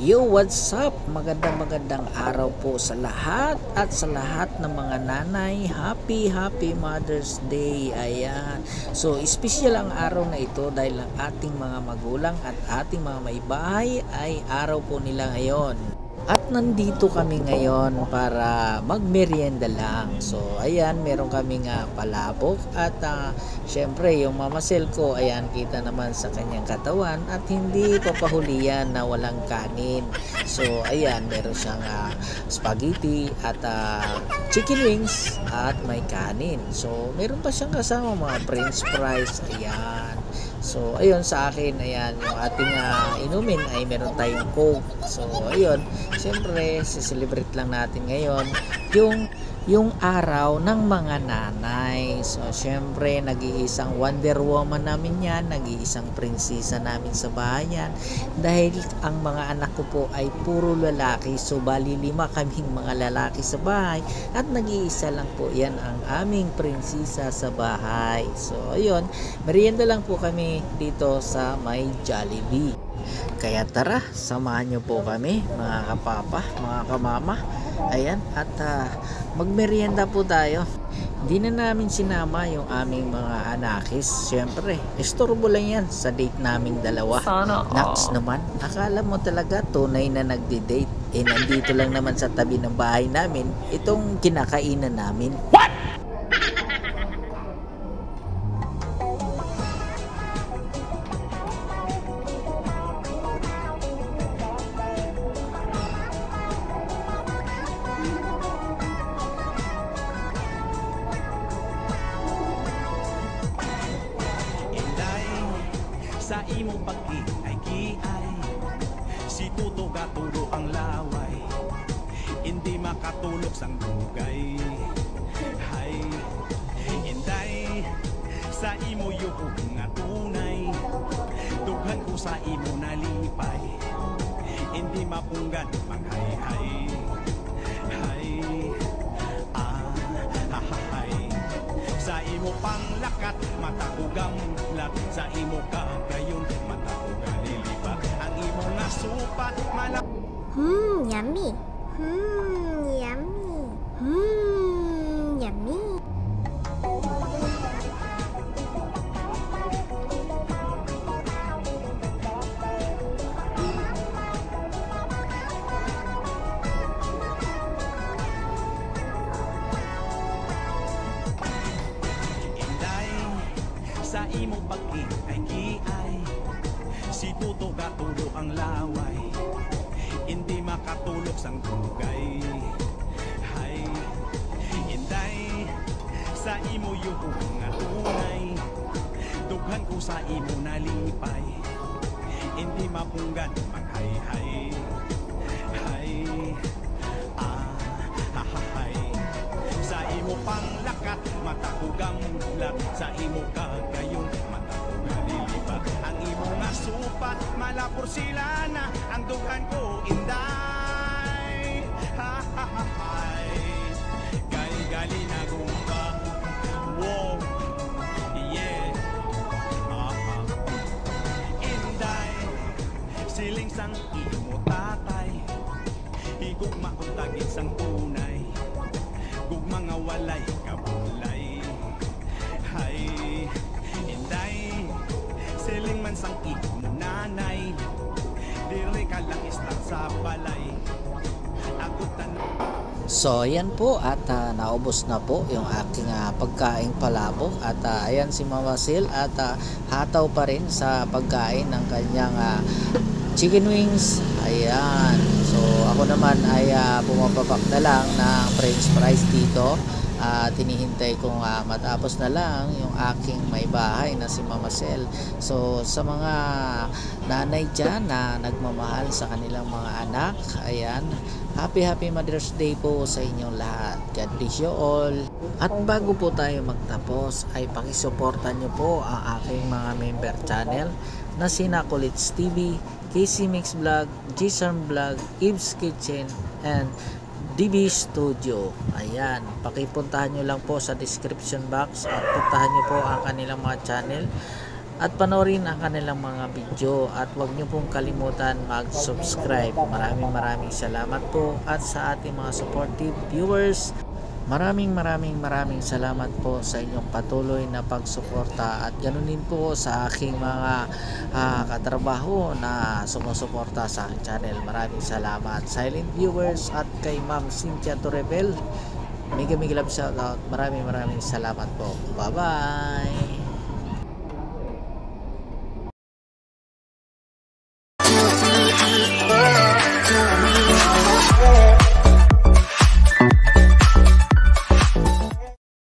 Yo, what's up? Magandang araw po sa lahat at sa lahat ng mga nanay. Happy Mother's Day. Ayan. So, special ang araw na ito dahil ang ating mga magulang at ating mga maibahay ay araw po nila ngayon. At nandito kami ngayon para magmerienda lang. So, ayan, meron kaming palabok at syempre yung mamasel ko, ayan, kita naman sa kanyang katawan at hindi papahulian na walang kanin. So, ayan, meron siyang spaghetti at chicken wings at may kanin. So, meron pa siyang kasama mga french fries, ayan. So, ayun sa akin, ayan, yung ating inumin ay meron tayong Coke. So, ayun, siyempre, celebrate lang natin ngayon yung araw ng mga nanay. So, syempre, nag-iisang Wonder Woman namin yan, nag-iisang prinsesa namin sa bahay yan. Dahil ang mga anak ko po ay puro lalaki, so bali 5 kaming mga lalaki sa bahay. At nag-iisa lang po yan ang aming prinsesa sa bahay. So, ayun, merienda lang po kami dito sa may Jollibee. Kaya tara, samahan nyo po kami mga kapapa, mga kamama. Ayan, at magmerienda po tayo. Hindi na namin sinama yung aming mga anakis. Siyempre, istorbo lang yan sa date naming dalawa. Naks naman, akala mo talaga tunay na nagde-date. Eh, nandito lang naman sa tabi ng bahay namin itong kinakainan namin. What? Sa imong pagki ay kiay, si tuto gaturo ang laway, hindi makatulog sang dugay. Hay, inday, sa imo yuko nga tunay, dughan ko sa imo nalipay, hindi mapunggan maghay-hay. Hay, hay, sa imo panglakat, mata ko gamlat, sa imo kagayon, mata ko galilipat, ang imo nasupat, malap. Yummy. Yummy. Yummy. Sa imo pagki ay kiay, si tuto gaturo ang laway, hindi makatulog sang dugay. Hay, inday, sa imo yuko nga tunay, dughan ko sa imo nalipay, hindi mapunggan maghay-hay. Hay, hay, sa imo panglakat, mata ko gamlat, sa imo kagayon, mata ko galilipat, ang imo nga supat, malapor sila na, ang dughan ko inday. Kay gali na gumba, wow, yeah. Inday, siling sang imo tatay, higugma kung tagit sang tunay, kung mga walay kabulay. Hay, inday, siling man sang imo nanay, diri ka lang islang sa balay, agutan. So, ayan po at naubos na po yung aking pagkaing palabok at ayan si Mama Sil at hataw pa rin sa pagkain ng kanyang chicken wings. Ayan. So, ako naman ay pumapapak na lang ng french fries dito. Tinihintay kong matapos na lang yung aking may bahay na si Mama Sel. So, sa mga nanay dyan na nagmamahal sa kanilang mga anak, ayan, happy Mother's Day po sa inyong lahat. God bless you all. At bago po tayo magtapos, ay pakisuportan nyo po ang aking mga member channel na sina Kulits TV, KC Mix Vlog, Gsarm Vlog, Ibs Kitchen, and DB Studio. Ayan, pakipuntahan nyo lang po sa description box at puntahan nyo po ang kanilang mga channel at panoorin ang kanilang mga video at huwag niyo pong kalimutan mag-subscribe. Maraming salamat po at sa ating mga supportive viewers. Maraming salamat po sa inyong patuloy na pagsuporta at ganoon din po sa aking mga katrabaho na sumusuporta sa aking channel. Maraming salamat silent viewers at kay Ma'am Cynthia Torrebel. Mega love shout out. Maraming salamat po. Bye bye.